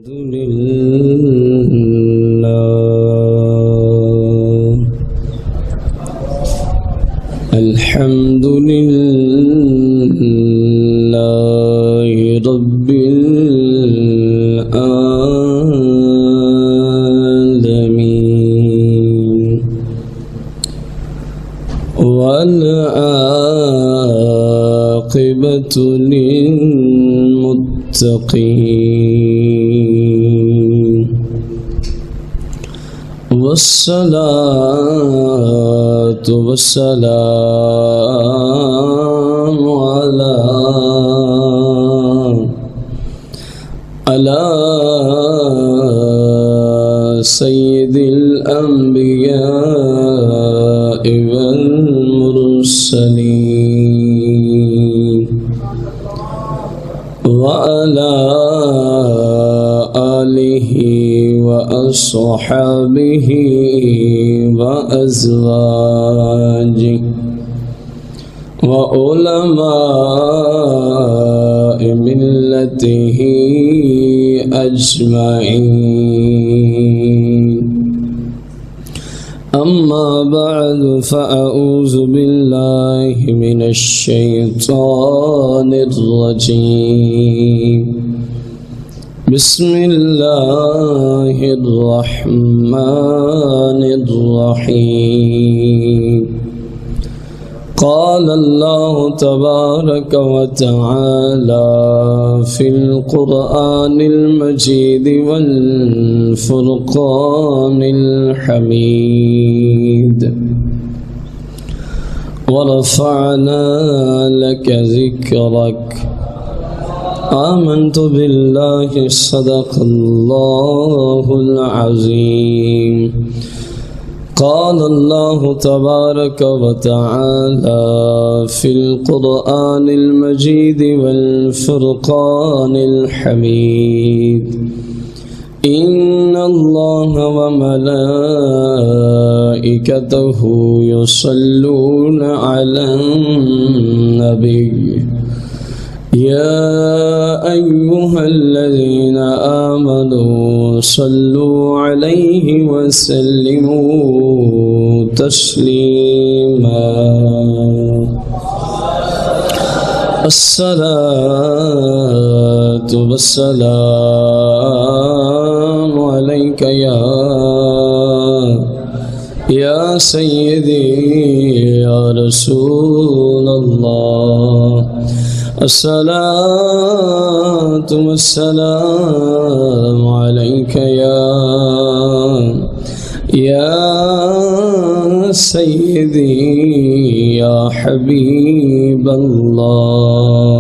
الحمد لله رب العالمين والعاقبة للمتقين والصلاة والسلام على سيد الأنبياء والمرسلين وعلى آله وأصحابه وأزواجه وعلماء ملته أجمعين. أما بعد فأعوذ بالله من الشيطان الرجيم. بسم الله الرحمن الرحيم. قال الله تبارك وتعالى في القرآن المجيد والفرقان الحميد: ورفعنا لك ذكرك. آمنت بالله صدق الله العظيم. قال الله تبارك وتعالى في القرآن المجيد والفرقان الحميد: إن الله وملائكته يصلون على النبي يا أيها الذين آمنوا صلوا عليه وسلموا تسليما. الصلاة والسلام عليك يا سيدي يا رسول الله. الصلاة والسلام عليك يا سيدي يا حبيب الله.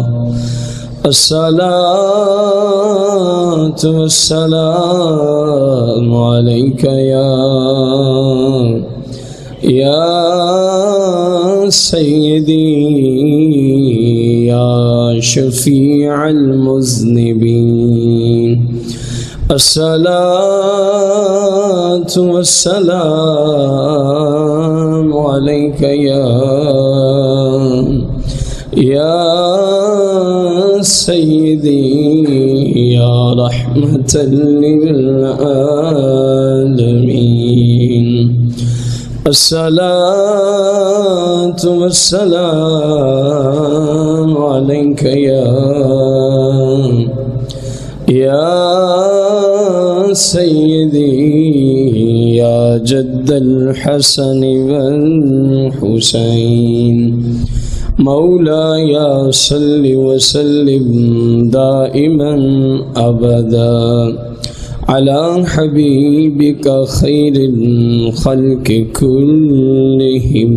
الصلاة والسلام عليك يا سيدي يا شفيع المذنبين. الصلاة والسلام عليك يا سيدي يا رحمة للعالمين. الصلاة والسلام عليك يا سيدي يا جد الحسن والحسين. مولاي صل وسلم دائما أبدا على حبيبك خير الخلق كلهم.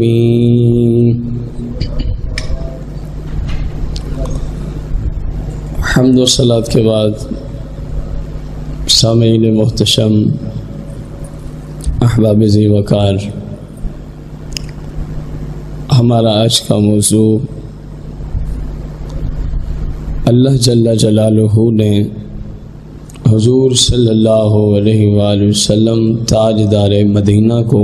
حمد و صلات کے بعد سامعین محتشم، احباب ذی وقار، ہمارا آج کا موضوع اللہ جل جلالہ نے حضور صلی اللہ علیہ وآلہ وسلم تاجدار مدینہ کو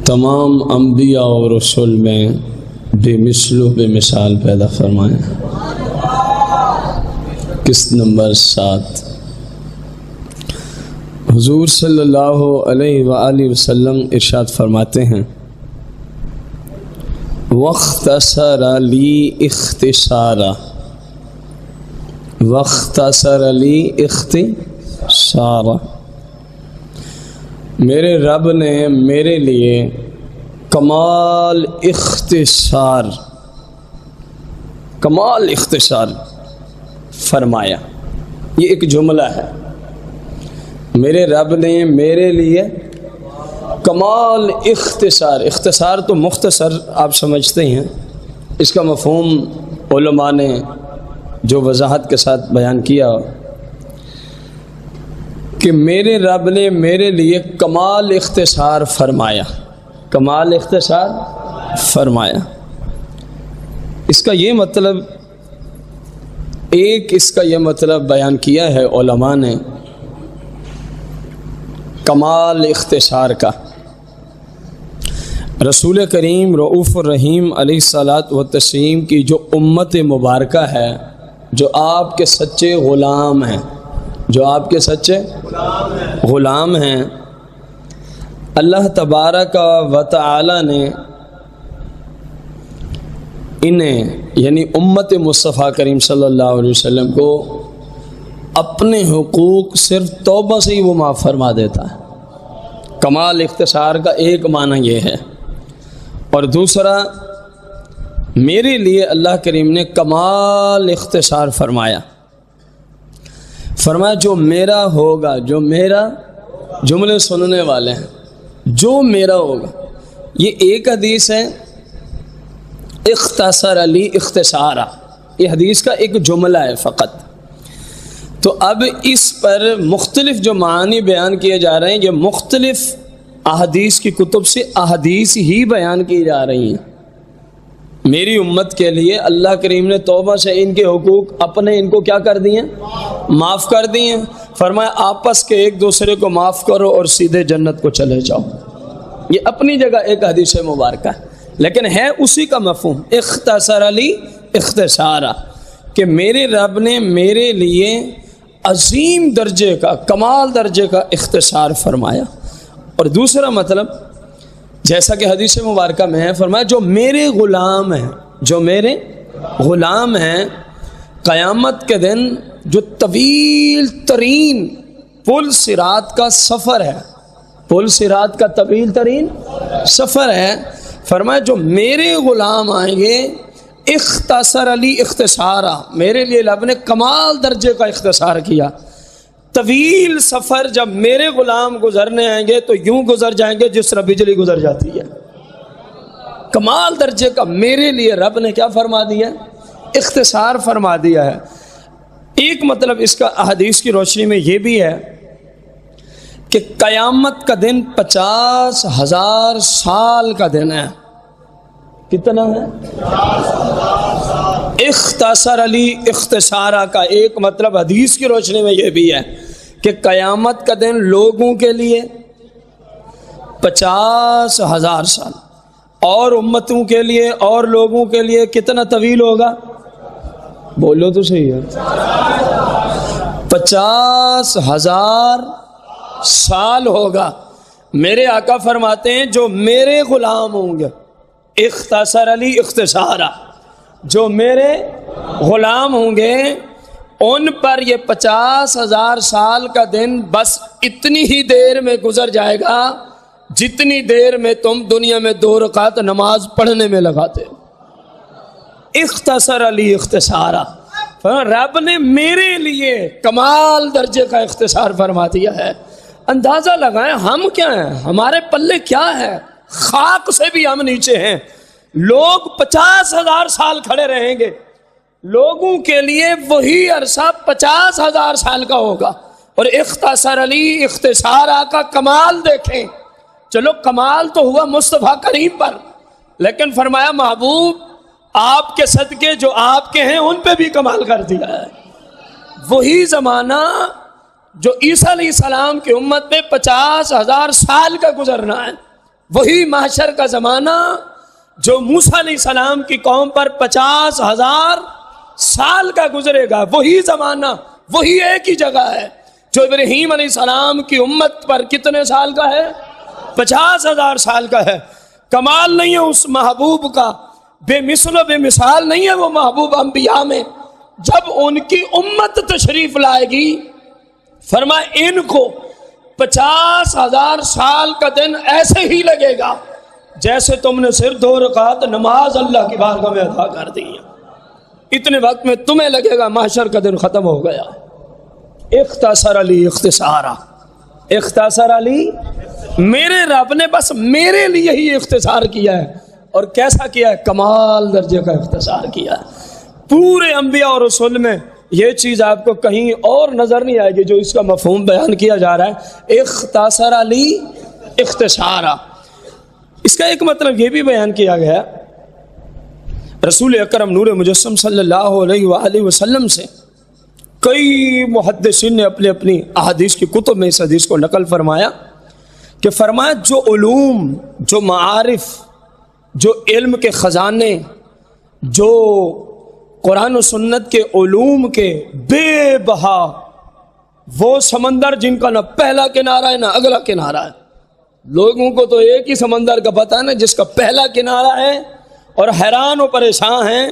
تمام انبیاء اور رسول میں بے مثل و بے مثال پیدا فرمائے. قسط نمبر 7۔ حضور صلی اللہ علیہ وآلہ وسلم ارشاد فرماتے ہیں وَاخْتَصَرَ لِي اخْتِصَارًا، وَاخْتَصَرَ لِي اخْتِصَارًا، میرے رب نے میرے لیے کمال اختصار فرمایا۔ یہ ایک جملہ ہے، میرے رب نے میرے لیے کمال اختصار تو مختصر آپ سمجھتے ہیں، اس کا مفہوم علماء نے جو وضاحت کے ساتھ بیان کیا کہ میرے رب نے میرے لیے کمال اختصار فرمایا، کمال اختصار فرمایا۔ اس کا یہ مطلب اس کا یہ مطلب بیان کیا ہے علماء نے کمال اختصار کا۔ رسول کریم رؤوف الرحیم علیہ الصلاۃ والتسلیم کی جو امت مبارکہ ہے، جو آپ کے سچے غلام ہیں، جو آپ کے سچے غلام ہیں، اللہ تبارک و تعالی نے انہیں یعنی امت مصطفیٰ کریم صلی اللہ علیہ وسلم کو اپنے حقوق صرف توبہ سے ہی وہ معاف فرما دیتا ہے۔ کمال اختصار کا ایک معنی یہ ہے، اور دوسرا میرے لیے اللہ کریم نے کمال اختصار فرمایا جو میرا ہوگا، جو میرا، جملے سننے والے ہیں، جو میرا ہوگا۔ یہ ایک حدیث ہے اختصر لی اختصارا، یہ حدیث کا ایک جملہ ہے فقط۔ تو اب اس پر مختلف جو معنی بیان کیے جا رہے ہیں، یہ مختلف احادیث کی کتب سے احادیث ہی بیان کی جا رہی ہیں۔ میری امت کے لیے اللہ کریم نے توبہ سے ان کے حقوق اپنے ان کو کیا کر دیے؟ معاف کر دیے۔ فرمایا آپس کے ایک دوسرے کو معاف کرو اور سیدھے جنت کو چلے جاؤ۔ یہ اپنی جگہ ایک حدیث مبارکہ ہے، لیکن ہے اسی کا مفہوم اختصر لی اختصارا، کہ میرے رب نے میرے لیے عظیم درجے کا، کمال درجے کا اختصار فرمایا۔ اور دوسرا مطلب جیسا کہ حدیث مبارکہ میں ہے، فرمایا جو میرے غلام ہیں، جو میرے غلام ہیں، قیامت کے دن جو طویل ترین پل صراط کا سفر ہے، پل صراط کا طویل ترین سفر ہے، فرمایا جو میرے غلام آئیں گے اختصر علی اختصارا، میرے لیے رب نے کمال درجے کا اختصار کیا۔ طویل سفر جب میرے غلام گزرنے آئیں گے تو یوں گزر جائیں گے جس طرح بجلی گزر جاتی ہے۔ کمال درجے کا میرے لیے رب نے کیا فرما دیا؟ اختصار فرما دیا ہے۔ ایک مطلب اس کا احادیث کی روشنی میں یہ بھی ہے کہ قیامت کا دن 50,000 سال کا دن ہے۔ کتنا ہے؟ اختصر علی اختصارا کا ایک مطلب حدیث کی روشنی میں یہ بھی ہے کہ قیامت کا دن لوگوں کے لیے 50,000 سال، اور امتوں کے لیے اور لوگوں کے لیے کتنا طویل ہوگا؟ بولو تو صحیح ہے۔ 50,000 سال ہوگا۔ میرے آقا فرماتے ہیں جو میرے غلام ہوں گے، اختصر علی اختصارا، جو میرے غلام ہوں گے ان پر یہ 50,000 سال کا دن بس اتنی ہی دیر میں گزر جائے گا جتنی دیر میں تم دنیا میں 2 رکعت نماز پڑھنے میں لگاتے ہو۔ اختصر علی اختصارا، رب نے میرے لیے کمال درجے کا اختصار فرما دیا ہے۔ اندازہ لگائیں ہم کیا ہیں، ہمارے پلے کیا ہے؟ خاک سے بھی ہم نیچے ہیں۔ لوگ 50,000 سال کھڑے رہیں گے، لوگوں کے لیے وہی عرصہ 50,000 سال کا ہوگا، اور اختصر علی اختصارا کا کمال دیکھیں۔ چلو کمال تو ہوا مصطفیٰ کریم پر، لیکن فرمایا محبوب آپ کے صدقے جو آپ کے ہیں ان پہ بھی کمال کر دیا ہے۔ وہی زمانہ جو عیسیٰ علیہ السلام کی امت میں 50,000 سال کا گزرنا ہے، وہی محشر کا زمانہ جو موسیٰ علیہ السلام کی قوم پر 50,000 سال کا گزرے گا، وہی زمانہ، وہی ایک ہی جگہ ہے جو ابراہیم علیہ السلام کی امت پر کتنے سال کا ہے؟ 50,000 سال کا ہے۔ کمال نہیں ہے اس محبوب کا، بے مثل و بے مثال نہیں ہے وہ محبوب انبیاء میں۔ جب ان کی امت تشریف لائے گی، فرمایا ان کو 50,000 سال کا دن ایسے ہی لگے گا جیسے تم نے صرف 2 رکعت نماز اللہ کی بارگاہ میں ادا کر دی ہے، اتنے وقت میں تمہیں لگے گا محشر کا دن ختم ہو گیا۔ اختصر علی اختصارا، اختصر علی، میرے رب نے بس میرے لیے ہی اختصار کیا ہے، اور کیسا کیا ہے؟ کمال درجے کا اختصار کیا ہے۔ پورے انبیاء اور رسول میں یہ چیز آپ کو کہیں اور نظر نہیں آئے گی جو اس کا مفہوم بیان کیا جا رہا ہے، اختصر علی اختصارا۔ اس کا ایک مطلب یہ بھی بیان کیا گیا، رسول اکرم نور مجسم صلی اللہ علیہ وآلہ وسلم سے کئی محدثین نے اپنی اپنی احادیث کی کتب میں اس حدیث کو نقل فرمایا کہ فرمایا جو علوم، جو معارف، جو علم کے خزانے، جو قرآن و سنت کے علوم کے بے بہا وہ سمندر جن کا نہ پہلا کنارہ ہے نہ اگلا کنارہ ہے، لوگوں کو تو ایک ہی سمندر کا پتہ ہے نا جس کا پہلا کنارہ ہے، اور حیران و پریشان ہیں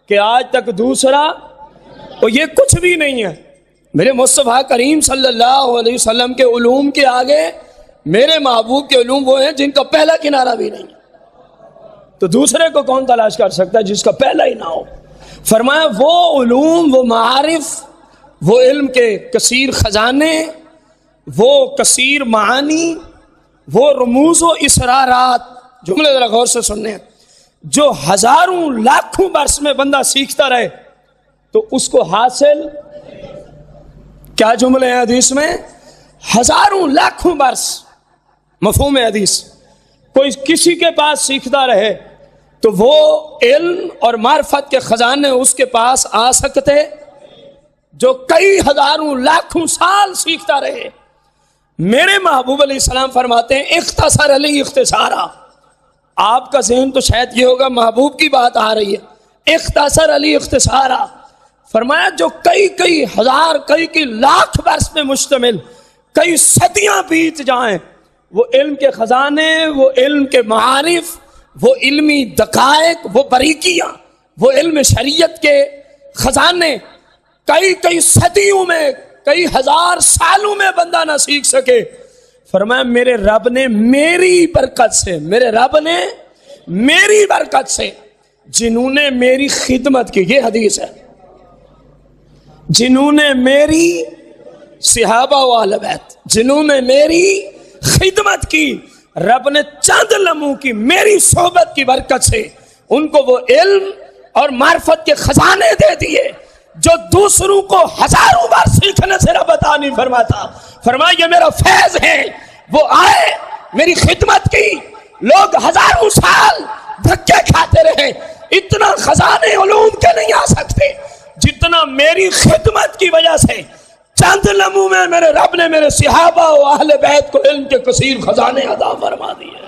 کہ آج تک دوسرا، اور یہ کچھ بھی نہیں ہے۔ میرے مصطفیٰ کریم صلی اللہ علیہ وسلم کے علوم کے آگے میرے محبوب کے علوم وہ ہیں جن کا پہلا کنارہ بھی نہیں، تو دوسرے کو کون تلاش کر سکتا ہے جس کا پہلا ہی نہ ہو؟ فرمایا وہ علوم، وہ معارف، وہ علم کے کثیر خزانے، وہ کثیر معانی، وہ رموز و اسرارات، جملے ذرا غور سے سننے ہیں، جو ہزاروں لاکھوں برس میں بندہ سیکھتا رہے تو اس کو حاصل، کیا جملے ہیں حدیث میں؟ ہزاروں لاکھوں برس، مفہوم حدیث، کوئی کسی کے پاس سیکھتا رہے تو وہ علم اور معرفت کے خزانے اس کے پاس آ سکتے جو کئی ہزاروں لاکھوں سال سیکھتا رہے۔ میرے محبوب علیہ السلام فرماتے ہیں اختصر علی اختصارا۔ آپ کا ذہن تو شاید یہ ہوگا محبوب کی بات آ رہی ہے، اختصر علی اختصارا، فرمایا جو کئی ہزار، کئی لاکھ برس میں مشتمل، کئی صدیاں بیت جائیں، وہ علم کے خزانے، وہ علم کے معارف، وہ علمی دقائق، وہ باریکیاں، وہ علم شریعت کے خزانے کئی صدیوں میں، کئی ہزار سالوں میں بندہ نہ سیکھ سکے۔ فرمایا میرے رب نے میری برکت سے، میرے رب نے میری برکت سے جنہوں نے میری خدمت کی، یہ حدیث ہے، جنہوں نے میری صحابہ و اہل بیت، جنہوں نے میری خدمت کی، رب نے چند لمحوں کی میری صحبت کی برکت سے ان کو وہ علم اور معرفت کے خزانے دے دیے جو دوسروں کو ہزاروں بار سیکھنے سے رب عطا نہیں فرماتا۔ فرمایا یہ میرا فیض ہے، وہ آئے میری خدمت کی، لوگ ہزاروں سال دھکے کھاتے رہے، اتنا خزانے علوم کے نہیں آ سکتے جتنا میری خدمت کی وجہ سے چند لمحوں میں میرے رب نے میرے صحابہ و اہل بیت کو علم کے کثیر خزانے عطا فرما دیے۔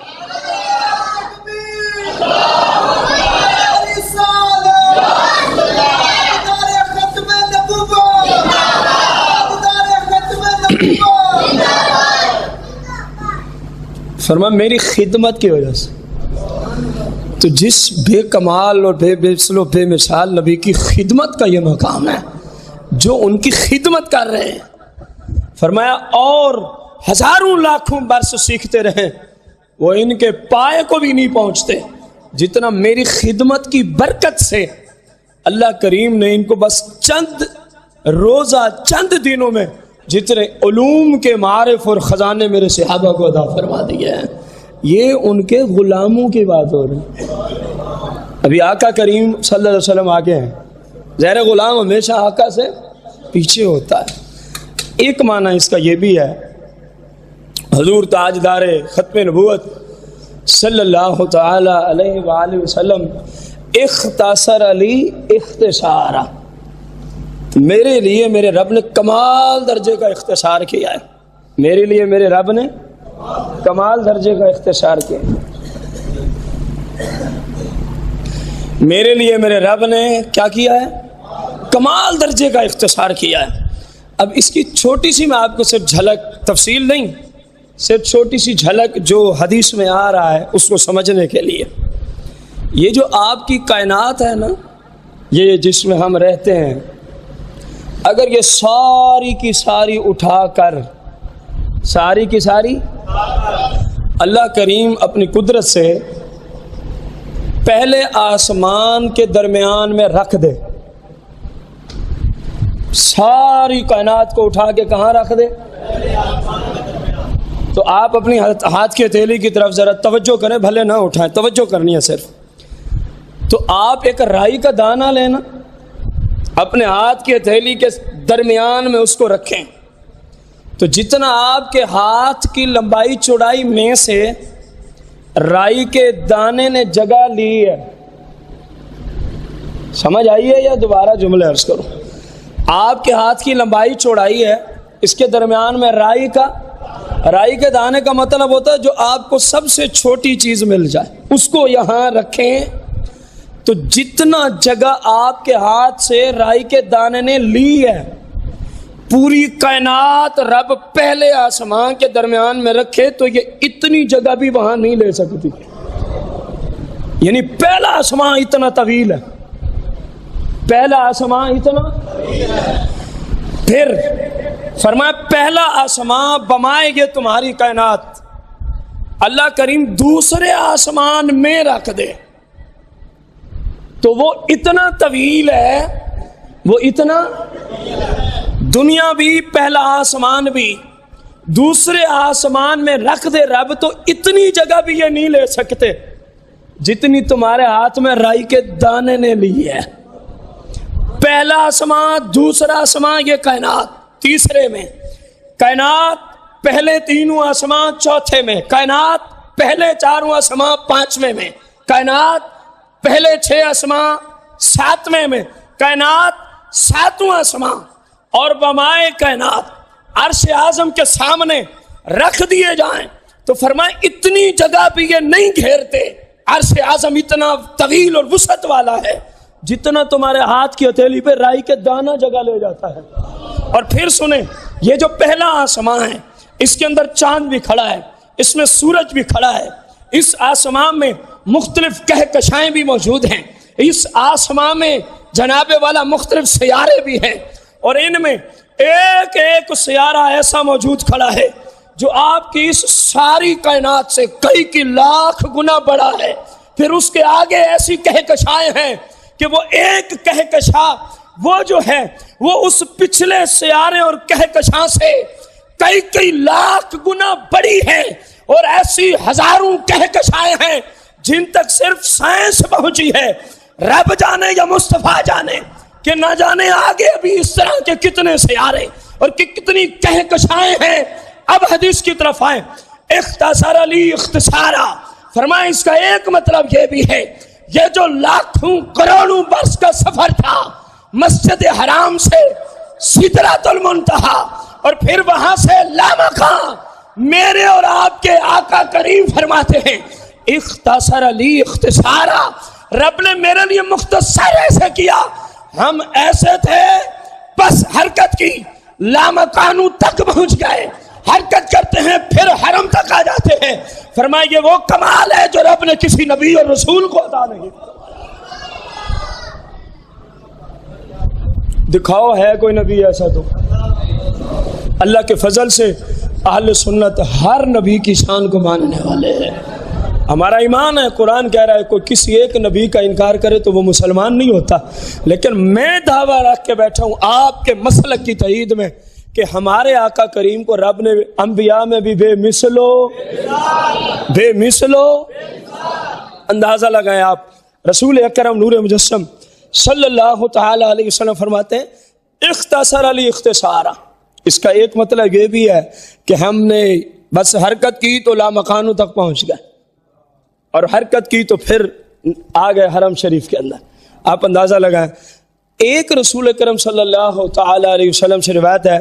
فرما میری خدمت کی وجہ سے، تو جس بے کمال اور بے مثل و بے مثال نبی کی خدمت کا یہ مقام ہے، جو ان کی خدمت کر رہے ہیں، فرمایا اور ہزاروں لاکھوں برس سیکھتے رہیں، وہ ان کے پائے کو بھی نہیں پہنچتے جتنا میری خدمت کی برکت سے اللہ کریم نے ان کو بس چند روزہ، چند دنوں میں جتنے علوم کے معارف اور خزانے میرے صحابہ کو عطا فرما دیے ہیں۔ یہ ان کے غلاموں کی بات ہو رہی ہے۔ ابھی آقا کریم صلی اللہ علیہ وسلم آگے ہیں، ظاہر غلام ہمیشہ آقا سے پیچھے ہوتا ہے۔ ایک معنی اس کا یہ بھی ہے، حضور تاجدار ختم نبوت صلی اللہ تعالی علیہ وآلہ وسلم اختصر علی اختصارا، میرے لیے میرے رب نے کمال درجے کا اختصار کیا ہے، میرے لیے میرے رب نے کمال درجے کا اختصار کیا، میرے لیے میرے رب نے کیا کیا ہے؟ کمال درجے کا اختصار کیا ہے۔ اب اس کی چھوٹی سی میں آپ کو صرف جھلک، تفصیل نہیں، صرف چھوٹی سی جھلک جو حدیث میں آ رہا ہے اس کو سمجھنے کے لیے، یہ جو آپ کی کائنات ہے نا، یہ جس میں ہم رہتے ہیں، اگر یہ ساری کی ساری اٹھا کر، ساری کی ساری اللہ کریم اپنی قدرت سے پہلے آسمان کے درمیان میں رکھ دے، ساری کائنات کو اٹھا کے کہاں رکھ دے، تو آپ اپنی ہاتھ کی ہتھیلی کی طرف ذرا توجہ کریں، بھلے نہ اٹھائیں، توجہ کرنی ہے صرف۔ تو آپ ایک رائی کا دانہ لینا، اپنے ہاتھ کی ہتھیلی کے درمیان میں اس کو رکھیں، تو جتنا آپ کے ہاتھ کی لمبائی چوڑائی میں سے رائی کے دانے نے جگہ لی ہے، سمجھ آئیے یا دوبارہ جملے عرض کروں؟ آپ کے ہاتھ کی لمبائی چوڑائی ہے، اس کے درمیان میں رائی کے دانے کا مطلب ہوتا ہے جو آپ کو سب سے چھوٹی چیز مل جائے، اس کو یہاں رکھیں، تو جتنا جگہ آپ کے ہاتھ سے رائی کے دانے نے لی ہے، پوری کائنات رب پہلے آسمان کے درمیان میں رکھے تو یہ اتنی جگہ بھی وہاں نہیں لے سکتی۔ یعنی پہلا آسمان اتنا طویل ہے، پہلا آسمان اتنا، پھر فرمایا پہلا آسمان بمائے گے تمہاری کائنات، اللہ کریم دوسرے آسمان میں رکھ دے تو وہ اتنا طویل ہے، وہ اتنا، دنیا بھی پہلا آسمان بھی دوسرے آسمان میں رکھ دے رب تو اتنی جگہ بھی یہ نہیں لے سکتے جتنی تمہارے ہاتھ میں رائی کے دانے نے لی ہے۔ پہلا آسمان، دوسرا آسمان، یہ کائنات تیسرے میں، کائنات پہلے تینوں آسمان چوتھے میں، کائنات پہلے چاروں آسمان پانچویں میں، کائنات پہلے 6 آسمان ساتویں میں، کائنات ساتواں آسمان، اور بمائے کائنات عرش اعظم کے سامنے رکھ دیے جائیں تو فرمائے اتنی جگہ بھی یہ نہیں گھیرتے۔ عرش اعظم اتنا طویل اور وسعت والا ہے جتنا تمہارے ہاتھ کی ہتھیلی پہ رائی کے دانہ جگہ لے جاتا ہے۔ اور پھر سنیں، یہ جو پہلا آسمان ہے اس کے اندر چاند بھی کھڑا ہے، اس میں سورج بھی کھڑا ہے، اس آسمان میں مختلف کہکشائیں بھی موجود ہیں، اس آسمان میں جناب والا مختلف سیارے بھی ہیں، اور ان میں ایک ایک سیارہ ایسا موجود کھڑا ہے جو آپ کی اس ساری کائنات سے کئی کی لاکھ گنا بڑا ہے۔ پھر اس کے آگے ایسی کہکشائیں ہیں کہ وہ ایک کہکشاں وہ جو ہے وہ اس پچھلے سیارے اور کہکشاں سے کئی لاکھ گنا بڑی ہے، اور ایسی ہزاروں کہکشائیں ہیں جن تک صرف سائنس پہنچی ہے، رب جانے یا مصطفیٰ جانے کہ نہ جانے آگے ابھی اس طرح کے کتنے سیارے اور کتنی کہکشائیں ہیں۔ اب حدیث کی طرف آئیں، اختصار علی اختصارا، فرمائیں اس کا ایک مطلب یہ بھی ہے، یہ جو لاکھوں کروڑوں برس کا سفر تھا مسجد حرام سے سدرۃ المنتہا اور پھر وہاں سے لامکان، میرے اور آپ کے آقا کریم فرماتے ہیں اختصار علی اختصارا، رب نے میرے لیے مختصر ایسے کیا، ہم ایسے تھے بس حرکت کی، لامکانوں تک پہنچ گئے، حرکت کرتے ہیں پھر حرم تک آ جاتے ہیں۔ فرمایا یہ وہ کمال ہے جو رب نے کسی نبی اور رسول کو عطا نہیں دکھاؤ، ہے کوئی نبی ایسا؟ تو اللہ کے فضل سے اہل سنت ہر نبی کی شان کو ماننے والے ہیں، ہمارا ایمان ہے، قرآن کہہ رہا ہے کوئی کسی ایک نبی کا انکار کرے تو وہ مسلمان نہیں ہوتا، لیکن میں دعویٰ رکھ کے بیٹھا ہوں آپ کے مسلک کی تائید میں کہ ہمارے آقا کریم کو رب نے انبیاء میں بھی بے مثلو اندازہ لگائیں۔ آپ رسول اکرم نور مجسم صلی اللہ تعالی علیہ وسلم فرماتے ہیں اختصار علی اختصارا، اس کا ایک مطلب یہ بھی ہے کہ ہم نے بس حرکت کی تو لامکانوں تک پہنچ گئے، اور حرکت کی تو پھر آ گئے حرم شریف کے اندر۔ آپ اندازہ لگائیں، ایک رسول اکرم صلی اللہ تعالی علیہ وسلم سے روایت ہے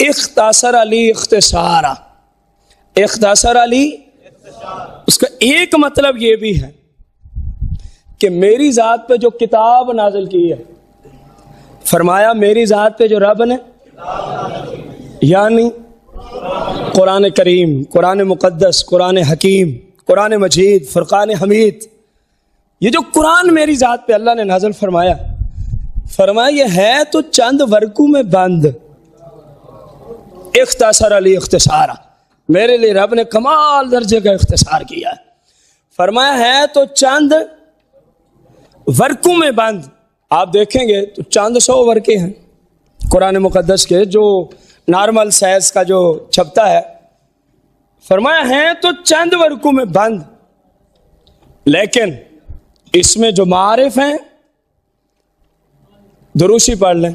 اختصار علی اختصارا، اختصار علی، اس کا ایک مطلب یہ بھی ہے کہ میری ذات پہ جو کتاب نازل کی ہے فرمایا میری ذات پہ جو رب نے، یعنی قرآن کریم، قرآن مقدس، قرآن حکیم، قرآن مجید، فرقان حمید، یہ جو قرآن میری ذات پہ اللہ نے نازل فرمایا، فرمایا یہ ہے تو چند ورقوں میں بند، اختصر علی اختصارا، میرے لیے رب نے کمال درجے کا اختصار کیا ہے۔ فرمایا ہے تو چند ورقوں میں بند، آپ دیکھیں گے تو چند 100 ورقے ہیں قرآن مقدس کے، جو نارمل سائز کا جو چھپتا ہے۔ فرمایا ہے تو چند ورقوں میں بند، لیکن اس میں جو معارف ہیں دروشی پڑھ لیں،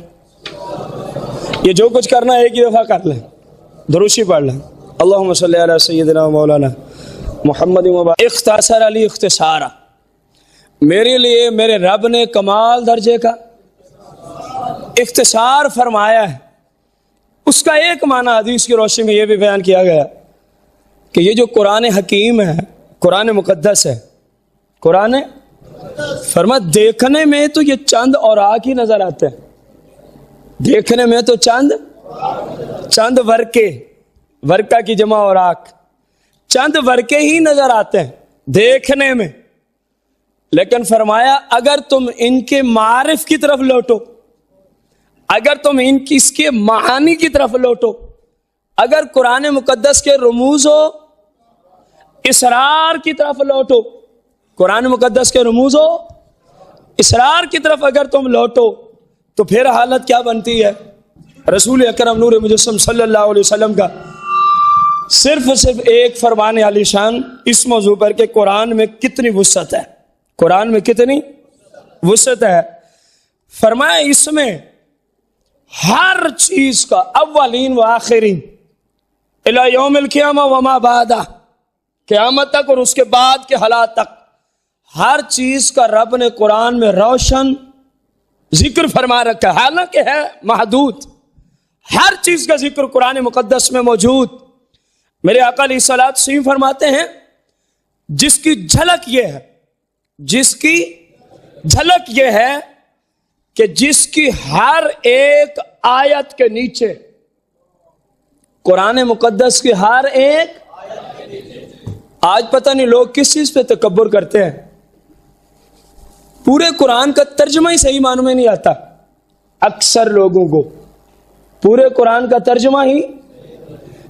یہ جو کچھ کرنا ہے ایک ہی دفعہ کر لیں، دروشی پڑھ لیں، اللہم صلی علی سیدنا مولانا محمد وبارک۔ اختصر علی اختصارا، میرے لیے میرے رب نے کمال درجے کا اختصار فرمایا ہے۔ اس کا ایک معنی حدیث کی روشنی میں یہ بھی بیان کیا گیا کہ یہ جو قرآن حکیم ہے، قرآن مقدس ہے، قرآن فرما دیکھنے میں تو یہ چند اوراق ہی نظر آتے ہیں، دیکھنے میں تو چند ورقے، ورقہ کی جمع اوراق، چند ورقے ہی نظر آتے ہیں دیکھنے میں، لیکن فرمایا اگر تم ان کے معارف کی طرف لوٹو، اگر تم اس کے معانی کی طرف لوٹو، اگر قرآن مقدس کے رموز و اسرار کی طرف لوٹو، قرآن مقدس کے رموز و اسرار کی طرف اگر تم لوٹو تو پھر حالت کیا بنتی ہے؟ رسول اکرم نور مجسم صلی اللہ علیہ وسلم کا صرف ایک فرمان علی شان اس موضوع پر کہ قرآن میں کتنی وسعت ہے، قرآن میں کتنی وسعت ہے۔ فرمایا اس میں ہر چیز کا، اولین و آخرین، الی یوم القیامہ وما بعدہ، قیامت تک اور اس کے بعد کے حالات تک، ہر چیز کا رب نے قرآن میں روشن ذکر فرما رکھا ہے، حالانکہ ہے محدود، ہر چیز کا ذکر قرآن مقدس میں موجود۔ میرے آقا علیہ الصلوۃ والسلام فرماتے ہیں جس کی جھلک یہ ہے، جس کی جھلک یہ ہے کہ جس کی ہر ایک آیت کے نیچے، قرآن مقدس کی ہر ایک، آج پتہ نہیں لوگ کس چیز پہ تکبر کرتے ہیں، پورے قرآن کا ترجمہ ہی صحیح معنوں میں نہیں آتا، اکثر لوگوں کو پورے قرآن کا ترجمہ ہی،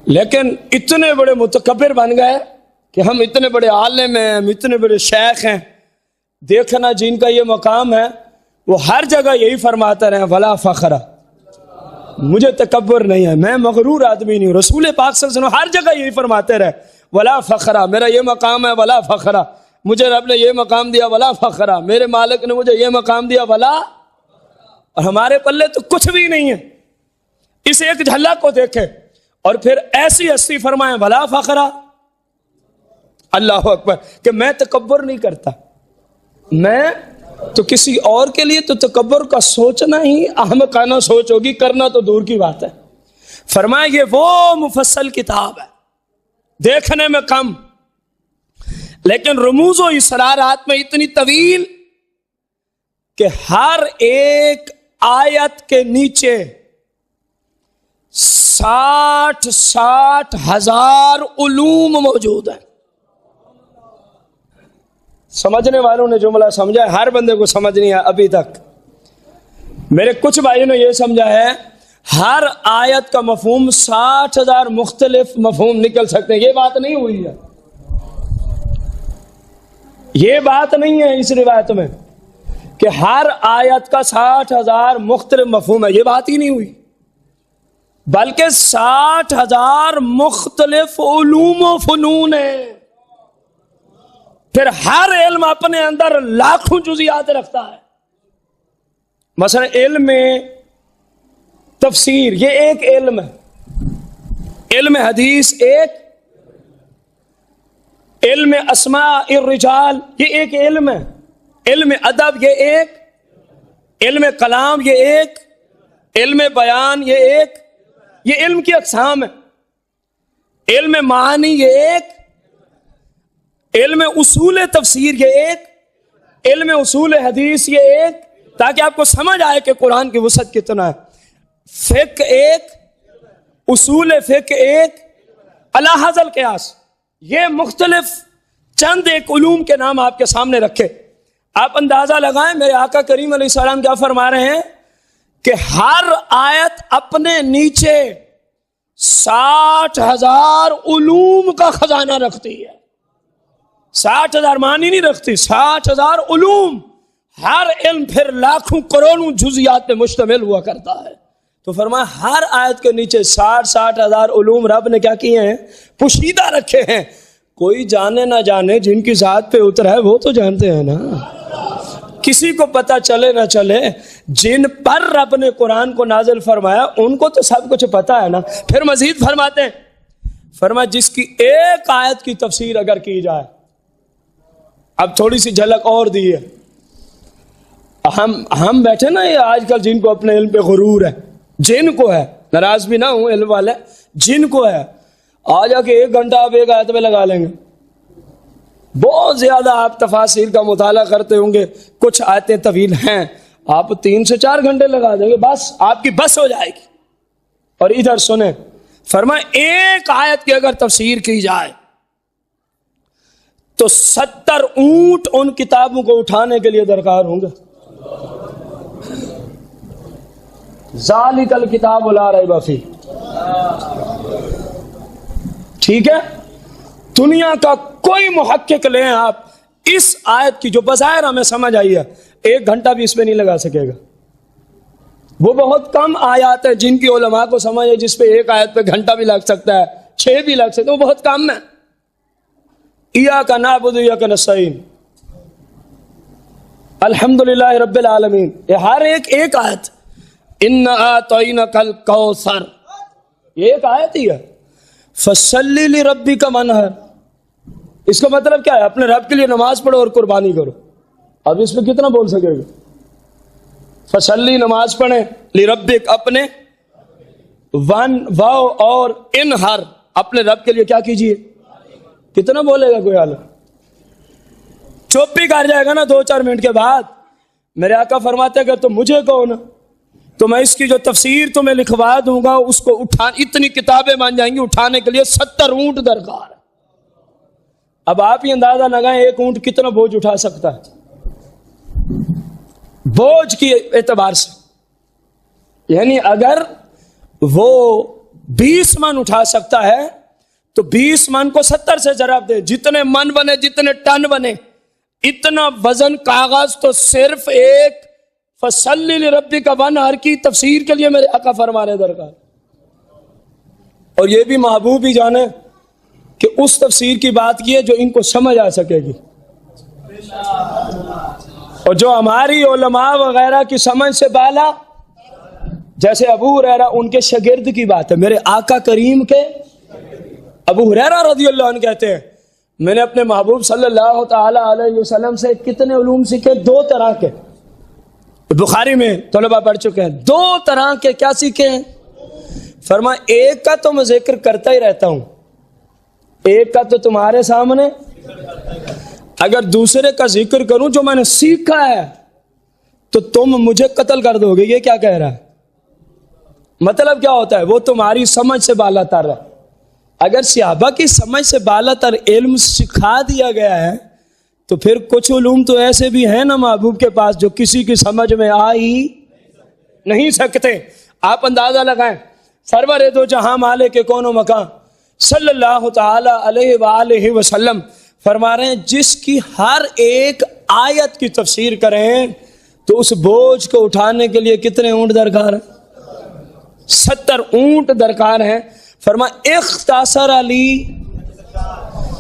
لیکن اتنے بڑے متکبر بن گئے کہ ہم اتنے بڑے عالم ہیں، ہم اتنے بڑے شیخ ہیں، دیکھنا جن کا یہ مقام ہے وہ ہر جگہ یہی فرماتا رہے ولا فخرا، مجھے تکبر نہیں ہے، میں مغرور آدمی نہیں ہوں۔ رسول پاک صلی اللہ علیہ وسلم ہر جگہ یہی فرماتے رہے ولا فخرا، میرا یہ مقام ہے ولا فخرا، مجھے رب نے یہ مقام دیا ولا فخرا، میرے مالک نے مجھے یہ مقام دیا ولا، اور ہمارے پلے تو کچھ بھی نہیں ہے۔ اس ایک جھلک کو دیکھے اور پھر ایسی ہستی فرمائے ولا فخرا، اللہ اکبر، کہ میں تکبر نہیں کرتا، میں تو کسی اور کے لیے تو تکبر کا سوچنا ہی احمقانہ سوچ ہوگی، کرنا تو دور کی بات ہے۔ فرمایا یہ وہ مفصل کتاب ہے، دیکھنے میں کم لیکن رموز و اسرارات میں اتنی طویل کہ ہر ایک آیت کے نیچے 60 ہزار علوم موجود ہیں۔ سمجھنے والوں نے جملہ سمجھا ہے، ہر بندے کو سمجھ نہیں ہے ابھی تک۔ میرے کچھ بھائیوں نے یہ سمجھا ہے ہر آیت کا مفہوم 60,000 مختلف مفہوم نکل سکتے ہیں، یہ بات نہیں ہوئی ہے، یہ بات نہیں ہے اس روایت میں کہ ہر آیت کا 60,000 مختلف مفہوم ہے، یہ بات ہی نہیں ہوئی، بلکہ 60,000 مختلف علوم و فنون ہیں۔ پھر ہر علم اپنے اندر لاکھوں جزیات رکھتا ہے۔ مثلا علم تفسیر یہ ایک علم ہے، علم حدیث ایک، علم اسماء الرجال یہ ایک علم ہے، علم ادب یہ ایک، علم کلام یہ ایک، علم بیان یہ ایک، یہ علم کی اقسام ہے۔ علم معانی یہ ایک، علم اصول تفسیر یہ ایک، علم اصول حدیث یہ ایک، تاکہ آپ کو سمجھ آئے کہ قرآن کی وسعت کتنا ہے. فقہ ایک، اصول فقہ ایک، الحاظ القیاس، یہ مختلف چند ایک علوم کے نام آپ کے سامنے رکھے. آپ اندازہ لگائیں میرے آقا کریم علیہ السلام کیا فرما رہے ہیں کہ ہر آیت اپنے نیچے 60,000 علوم کا خزانہ رکھتی ہے. 60,000 معنی نہیں رکھتی، 60,000 علوم. ہر علم پھر لاکھوں کروڑوں جزیات پہ مشتمل ہوا کرتا ہے. تو فرمایا ہر آیت کے نیچے 60,000 علوم رب نے کیا کیے ہیں؟ پوشیدہ رکھے ہیں. کوئی جانے نہ جانے، جن کی ذات پہ اترا ہے وہ تو جانتے ہیں نا. کسی کو پتہ چلے نہ چلے، جن پر رب نے قرآن کو نازل فرمایا ان کو تو سب کچھ پتہ ہے نا. پھر مزید فرماتے ہیں، فرمایا جس کی ایک آیت کی تفسیر اگر کی جائے، اب تھوڑی سی جھلک اور دی ہے. ہم بیٹھے نا، یہ آج کل جن کو اپنے علم پہ غرور ہے، جن کو ہے، ناراض بھی نہ ہوں علم والے، جن کو ہے، آ جا کے 1 گھنٹہ آپ ایک آیت میں لگا لیں گے. بہت زیادہ آپ تفاسیر کا مطالعہ کرتے ہوں گے، کچھ آیتیں طویل ہیں، آپ 3 سے 4 گھنٹے لگا دیں گے، بس آپ کی بس ہو جائے گی. اور ادھر سنیں، فرمائے ایک آیت کی اگر تفسیر کی جائے تو 70 اونٹ ان کتابوں کو اٹھانے کے لیے درکار ہوں گے. ذالک الکتاب لا ریب فیہ. ٹھیک ہے، دنیا کا کوئی محقق لیں آپ، اس آیت کی جو بظاہر ہمیں سمجھ آئی ہے 1 گھنٹہ بھی اس پہ نہیں لگا سکے گا. وہ بہت کم آیات ہیں جن کی علماء کو سمجھ ہے جس پہ ایک آیت پہ گھنٹہ بھی لگ سکتا ہے، 6 بھی لگ سکتے، وہ بہت کم ہے. ایاک نعبد و ایاک نستعین، الحمدللہ رب العالمین، یہ ہر ایک آیت. انا اعطیناک الکوثر، یہ ایک آیت ہی ہے. فصلی لربک وانحر، اس کا مطلب کیا ہے؟ اپنے رب کے لیے نماز پڑھو اور قربانی کرو. اب اس میں کتنا بول سکے گا؟ فصلی نماز پڑھیں، لربک اپنے، واو اور انحر اپنے رب کے لیے کیا کیجیے. کتنا بولے گا کوئی عالم؟ چپ ہی کر جائے گا نا 2-4 منٹ کے بعد. میرے آقا فرماتے کہ تم مجھے کہو نا تو میں اس کی جو تفسیر تمہیں لکھوا دوں گا، اس کو اتنی کتابیں بن جائیں گی، اٹھانے کے لیے 70 اونٹ درکار ہے. اب آپ ہی اندازہ لگائیں 1 اونٹ کتنا بوجھ اٹھا سکتا ہے بوجھ کی اعتبار سے. یعنی اگر وہ 20 من اٹھا سکتا ہے تو 20 من کو 70 سے ضرب دے، جتنے من بنے، جتنے ٹن بنے، اتنا وزن کاغذ تو صرف ایک فصلی لربک وانحر کی تفسیر کے لیے میرے آقا فرما رہے درکار. اور یہ بھی محبوب ہی جانے کہ اس تفسیر کی بات کی ہے جو ان کو سمجھ آ سکے گی، اور جو ہماری علماء وغیرہ کی سمجھ سے بالا، جیسے ابو ہریرہ ان کے شاگرد کی بات ہے. میرے آقا کریم کے ابو ہریرہ رضی اللہ عنہ کہتے ہیں میں نے اپنے محبوب صلی اللہ تعالی علیہ وسلم سے کتنے علوم سیکھے؟ 2 طرح کے. بخاری میں طلبہ پڑھ چکے ہیں. 2 طرح کے کیا سیکھے ہیں؟ فرمایا ایک کا تو میں ذکر کرتا ہی رہتا ہوں، ایک کا تو تمہارے سامنے، اگر دوسرے کا ذکر کروں جو میں نے سیکھا ہے تو تم مجھے قتل کر دو گے. یہ کیا کہہ رہا ہے؟ مطلب کیا ہوتا ہے؟ وہ تمہاری سمجھ سے بالا تر ہے. اگر صحابہ کی سمجھ سے بالا تر علم سکھا دیا گیا ہے تو پھر کچھ علوم تو ایسے بھی ہیں نا محبوب کے پاس جو کسی کی سمجھ میں آ ہی نہیں سکتے. آپ اندازہ لگائیں، سرور دو جہاں مالک کے کون و مکان صلی اللہ تعالی علیہ وآلہ وسلم فرما رہے ہیں جس کی ہر ایک آیت کی تفسیر کریں تو اس بوجھ کو اٹھانے کے لیے کتنے اونٹ درکار ہیں؟ 70 اونٹ درکار ہیں. فرما اختصر علی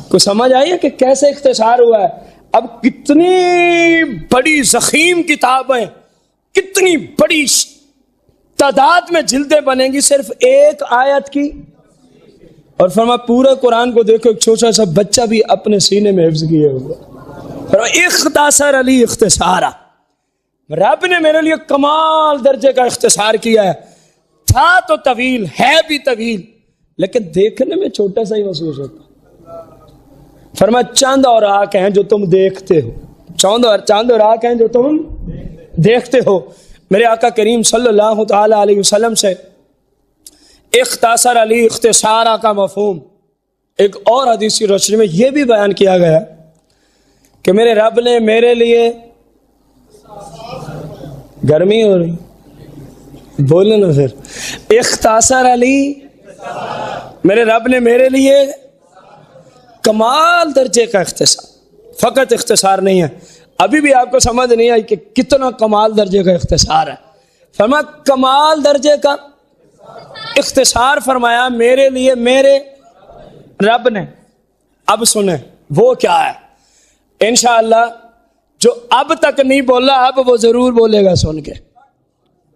کو سمجھ آئی ہے کہ کیسے اختصار ہوا ہے. اب کتنی بڑی ضخیم کتابیں، کتنی بڑی تعداد میں جلدیں بنیں گی صرف ایک آیت کی. اور فرما پورے قرآن کو دیکھو، ایک چھوٹا سا بچہ بھی اپنے سینے میں حفظ کیے ہوگا. فرما اختصر علی اختصارا، رب نے میرے لیے کمال درجے کا اختصار کیا ہے. تھا تو طویل، ہے بھی طویل، لیکن دیکھنے میں چھوٹا سا ہی محسوس ہوتا. فرما چاند اور آنکھ ہیں جو تم دیکھتے ہو، چاند اور آنکھ ہیں جو تم دیکھتے ہو میرے آقا کریم صلی اللہ تعالی علیہ وسلم سے اختصار علی اختصارہ کا مفہوم ایک اور حدیثی روشنی میں یہ بھی بیان کیا گیا کہ میرے رب نے میرے لیے گرمی ہو رہی بولے نا پھر اختصار علی میرے رب نے میرے لیے کمال درجے کا اختصار فقط اختصار نہیں ہے ابھی بھی آپ کو سمجھ نہیں آئی کہ کتنا کمال درجے کا اختصار ہے فرمایا کمال درجے کا اختصار فرمایا میرے لیے میرے رب نے اب سنیں وہ کیا ہے انشاءاللہ جو اب تک نہیں بولا اب وہ ضرور بولے گا سن کے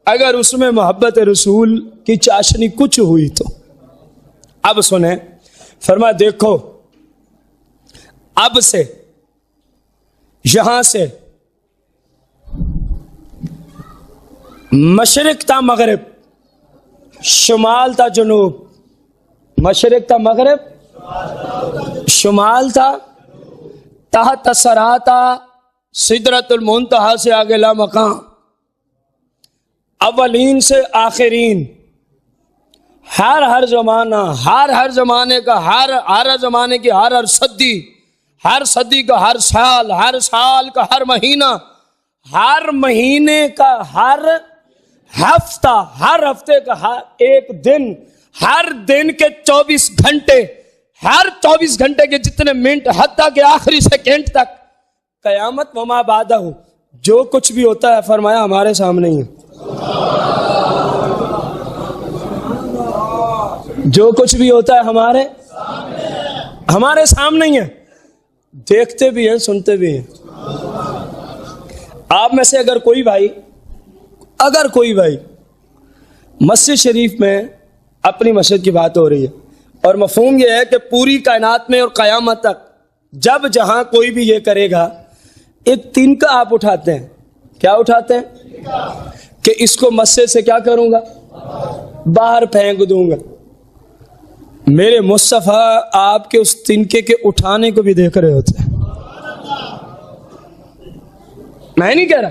اگر اس میں محبت رسول کی چاشنی کچھ ہوئی تو اب سنیں فرمایا دیکھو اب سے یہاں سے مشرق تا مغرب شمال تا جنوب مشرق تا مغرب شمال تا تحت سراتا سدرۃ المنتہا سے آگے لا مقام اولین سے آخرین ہر زمانہ ہر زمانے کا ہر زمانے کی ہر صدی کا ہر سال کا ہر مہینے کا ہر ہفتے کا ایک دن ہر دن کے 24 گھنٹے ہر 24 گھنٹے کے جتنے منٹ حتیٰ کہ آخری سیکنڈ تک قیامت وما بعدہ جو کچھ بھی ہوتا ہے فرمایا ہمارے سامنے ہی ہے جو کچھ بھی ہوتا ہے ہمارے سامنے ہی ہے دیکھتے بھی ہیں سنتے بھی ہیں آپ میں سے اگر کوئی بھائی مسجد شریف میں اپنی مسجد کی بات ہو رہی ہے اور مفہوم یہ ہے کہ پوری کائنات میں اور قیامت تک جب جہاں کوئی بھی یہ کرے گا ایک تنکا آپ اٹھاتے ہیں کیا اٹھاتے ہیں کہ اس کو مسجد سے کیا کروں گا باہر پھینک دوں گا میرے مصطفیٰ آپ کے اس تنکے کے اٹھانے کو بھی دیکھ رہے ہوتے ہیں میں نہیں کہہ رہا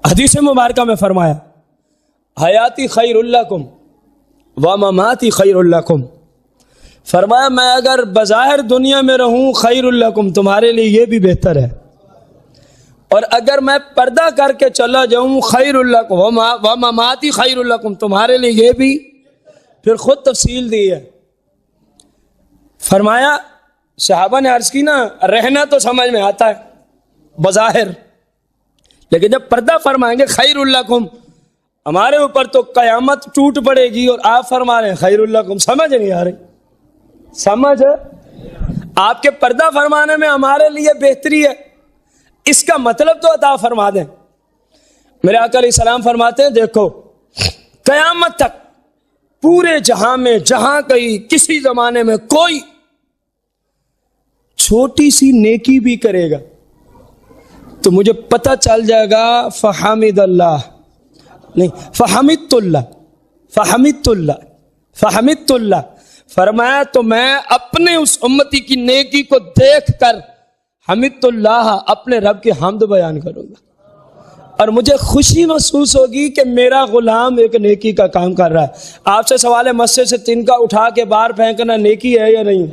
حدیث مبارکہ میں فرمایا حیاتی خیر لکم ومماتی خیر لکم فرمایا میں اگر بظاہر دنیا میں رہوں خیر لکم تمہارے لیے یہ بھی بہتر ہے اور اگر میں پردہ کر کے چلا جاؤں خیر لکم ومماتی خیر لکم تمہارے لیے یہ بھی پھر خود تفصیل دی ہے فرمایا صحابہ نے عرض کی نا رہنا تو سمجھ میں آتا ہے بظاہر لیکن جب پردہ فرمائیں گے خیر لکم ہمارے اوپر تو قیامت ٹوٹ پڑے گی اور آپ فرما رہے ہیں خیر لکم سمجھ نہیں آ رہی سمجھ آپ کے پردہ فرمانے میں ہمارے لیے بہتری ہے اس کا مطلب تو عطا فرما دیں میرے آقا علیہ السلام فرماتے ہیں دیکھو قیامت تک پورے جہاں میں جہاں کہیں کسی زمانے میں کوئی چھوٹی سی نیکی بھی کرے گا تو مجھے پتہ چل جائے گا فحمد اللہ نہیں فحمدت اللہ فرمایا تو میں اپنے اس امتی کی نیکی کو دیکھ کر حمدت اللہ اپنے رب کی حمد بیان کروں گا اور مجھے خوشی محسوس ہوگی کہ میرا غلام ایک نیکی کا کام کر رہا ہے آپ سے سوال ہے مسجد سے تنکا اٹھا کے باہر پھینکنا نیکی ہے یا نہیں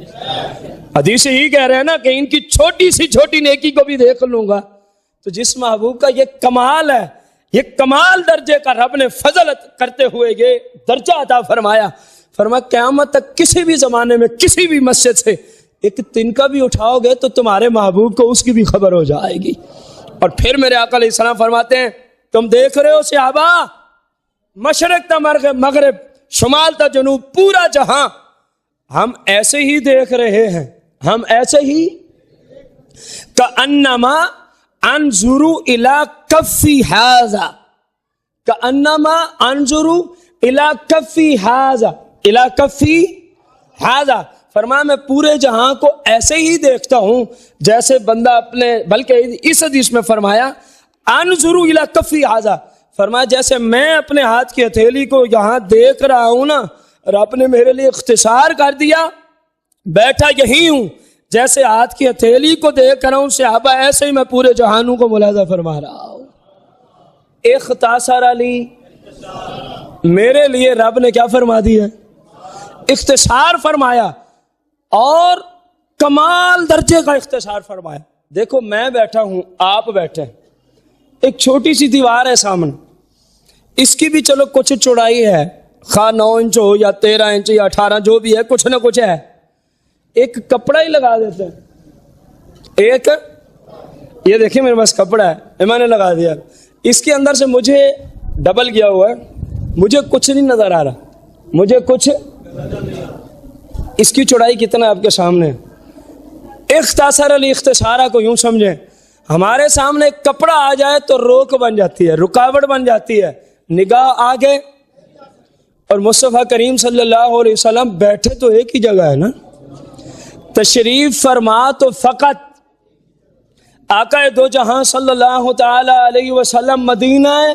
حدیث یہی کہہ رہے ہیں نا کہ ان کی چھوٹی سی چھوٹی نیکی کو بھی دیکھ لوں گا تو جس محبوب کا یہ کمال ہے یہ کمال درجے کا رب نے فضل کرتے ہوئے یہ درجہ عطا فرمایا قیامت تک کسی بھی زمانے میں کسی بھی مسجد سے ایک تنکا بھی اٹھاؤ گے تو تمہارے محبوب کو اس کی بھی خبر ہو جائے گی اور پھر میرے آقا علیہ السلام فرماتے ہیں تم دیکھ رہے ہو صحابہ مشرق تا مغرب شمال تا جنوب پورا جہاں ہم ایسے ہی دیکھ رہے ہیں ہم ایسے ہی کأنما انظروا الی کفی ھذا کأنما انظروا الی کفی ھذا الی کفی ھذا فرمایا میں پورے جہاں کو ایسے ہی دیکھتا ہوں جیسے بندہ اپنے بلکہ اس حدیث میں فرمایا انظروا الی کفی ھذا فرمایا جیسے میں اپنے ہاتھ کی ہتھیلی کو یہاں دیکھ رہا ہوں نا رب نے میرے لیے اختصار کر دیا بیٹھا یہی ہوں جیسے ہاتھ کی ہتھیلی کو دیکھ رہا ہوں صحابہ ایسے ہی میں پورے جہانوں کو ملاحظہ فرما رہا ہوں اختصر لی، میرے لیے رب نے کیا فرما دیا؟ اختصار فرمایا، اور کمال درجے کا اختصار فرمایا۔ دیکھو میں بیٹھا ہوں، آپ بیٹھے ہیں، ایک چھوٹی سی دیوار ہے سامنے، اس کی بھی چلو کچھ چوڑائی ہے، خواہ 9 انچ ہو یا 13 انچ یا 18 جو بھی ہے، کچھ نہ کچھ ہے، ایک کپڑا ہی لگا دیتے ہیں، ایک یہ دیکھیں میرے پاس کپڑا ہے، میں نے لگا دیا، اس کے اندر سے مجھے ڈبل کیا ہوا ہے، مجھے کچھ نہیں نظر آ رہا، مجھے کچھ، اس کی چوڑائی کتنا آپ کے سامنے ہے۔ اختصار علی اختصارہ کو یوں سمجھیں، ہمارے سامنے ایک کپڑا آ جائے تو روک بن جاتی ہے، رکاوٹ بن جاتی ہے، نگاہ آگے، اور مصطفیٰ کریم صلی اللہ علیہ وسلم بیٹھے تو ایک ہی جگہ ہے نا، تشریف فرما تو فقط آقا دو جہاں صلی اللہ تعالی علیہ وسلم مدینہ ہے،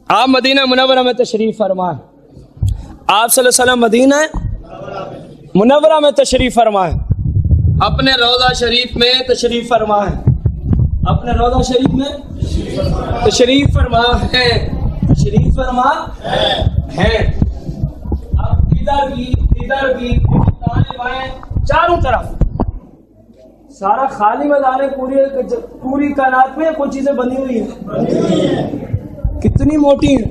آپ مدینہ منورہ میں تشریف فرمائیں، آپ صلی اللہ علیہ وسلم مدینہ منورہ میں تشریف فرمائیں، اپنے روضہ شریف میں تشریف فرمائیں، اپنے روضہ شریف میں تشریف فرما ہے، تشریف فرما ہے، اب ادھر بھی دائیں بائیں چاروں طرف سارا خالی میدان ہے، پوری کائنات میں کوئی چیزیں بنی ہوئی ہیں، کتنی موٹی ہیں۔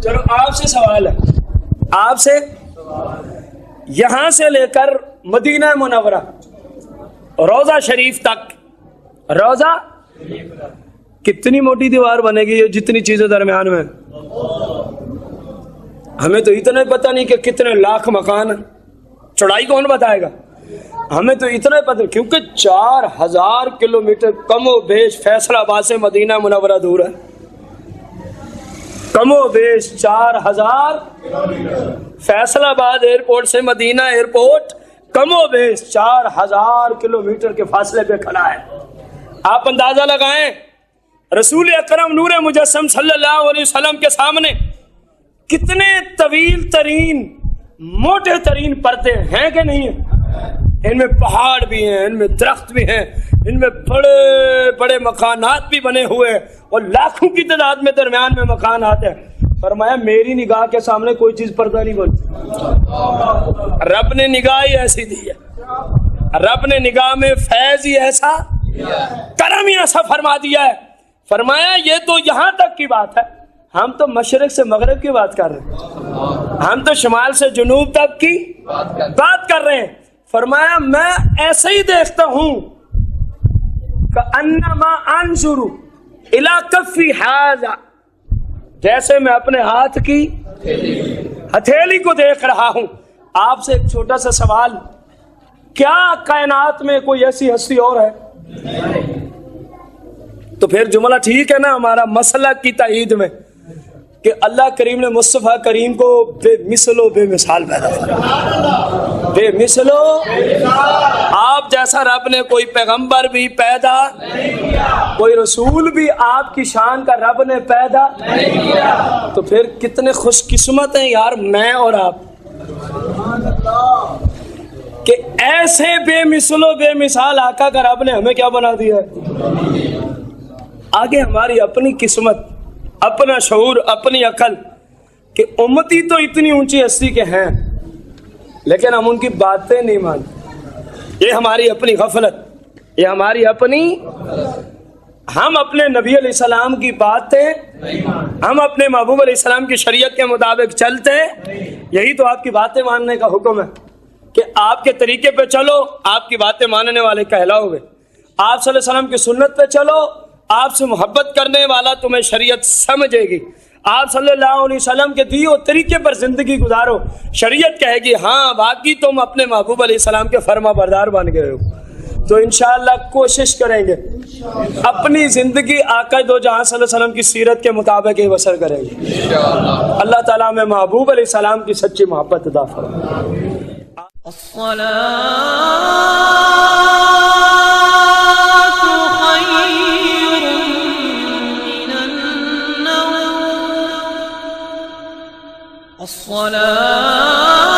چلو آپ سے سوال ہے، آپ سے، یہاں سے لے کر مدینہ منورہ روضہ شریف تک، روضہ کتنی موٹی دیوار بنے گی، جتنی چیزیں درمیان میں، ہمیں تو اتنا ہی پتہ نہیں کہ کتنے لاکھ مکان ہیں، چوڑائی کون بتائے گا، ہمیں تو اتنا ہی پتہ، کیونکہ 4000 کلومیٹر کم و بیش فیصل آباد سے مدینہ منورہ دور ہے، کم و بیش 4000 فیصل آباد ایئرپورٹ سے مدینہ ایئرپورٹ کم و بیش 4000 کلومیٹر کے فاصلے پہ کھڑا ہے۔ آپ اندازہ لگائیں رسول اکرم نور مجسم صلی اللہ علیہ وسلم کے سامنے کتنے طویل ترین موٹے ترین پردے ہیں کہ نہیں ہیں، ان میں پہاڑ بھی ہیں، ان میں درخت بھی ہیں، ان میں بڑے بڑے مکانات بھی بنے ہوئے، اور لاکھوں کی تعداد میں درمیان میں مکانات ہیں۔ فرمایا میری نگاہ کے سامنے کوئی چیز پردہ نہیں بنتی، رب نے نگاہ ہی ایسی دی ہے، رب نے نگاہ میں فیض ہی ایسا، کرم ہی ایسا فرما دیا ہے۔ فرمایا یہ تو یہاں تک کی بات ہے، ہم تو مشرق سے مغرب کی بات کر رہے ہیں، ہم تو شمال سے جنوب تک کی بات کر رہے ہیں۔ فرمایا میں ایسے ہی دیکھتا ہوں کأنما انظر الی کفی ھذا، جیسے میں اپنے ہاتھ کی ہتھیلی کو دیکھ رہا ہوں۔ آپ سے ایک چھوٹا سا سوال، کیا کائنات میں کوئی ایسی ہستی اور ہے؟ تو پھر جملہ ٹھیک ہے نا ہمارا مسلک کی تائید میں، کہ اللہ کریم نے مصطفیٰ کریم کو بے مثل و بے مثال پیدا کیا، بے مثل و، آپ جیسا رب نے کوئی پیغمبر بھی پیدا نہیں کیا، کوئی رسول بھی آپ کی شان کا رب نے پیدا نہیں کیا، تو پھر کتنے خوش قسمت ہیں یار میں اور آپ، کہ ایسے بے مثل و بے مثال آقا کا رب نے ہمیں کیا بنا دیا ہے۔ آگے ہماری اپنی قسمت، اپنا شعور، اپنی عقل، کہ امتی تو اتنی اونچی ہستی کے ہیں لیکن ہم ان کی باتیں نہیں مانتے، یہ ہماری اپنی غفلت، یہ ہماری اپنی، ہم اپنے نبی علیہ السلام کی باتیں، ہم اپنے محبوب علیہ السلام کی شریعت کے مطابق چلتے، یہی تو آپ کی باتیں ماننے کا حکم ہے، کہ آپ کے طریقے پہ چلو، آپ کی باتیں ماننے والے کہلاؤ گے، آپ صلی اللہ علیہ وسلم کی سنت پہ چلو، آپ سے محبت کرنے والا تمہیں شریعت سمجھے گی، آپ صلی اللہ علیہ وسلم کے دیے طریقے پر زندگی گزارو، شریعت کہے گی ہاں باقی تم اپنے محبوب علیہ السلام کے فرما بردار بن گئے ہو۔ تو انشاءاللہ کوشش کریں گے اپنی زندگی آقا دو جہاں صلی اللہ علیہ وسلم کی سیرت کے مطابق ہی بسر کریں گے، اللہ تعالیٰ ہمیں محبوب علیہ السلام کی سچی محبت عطا فرمائے۔ الصلاة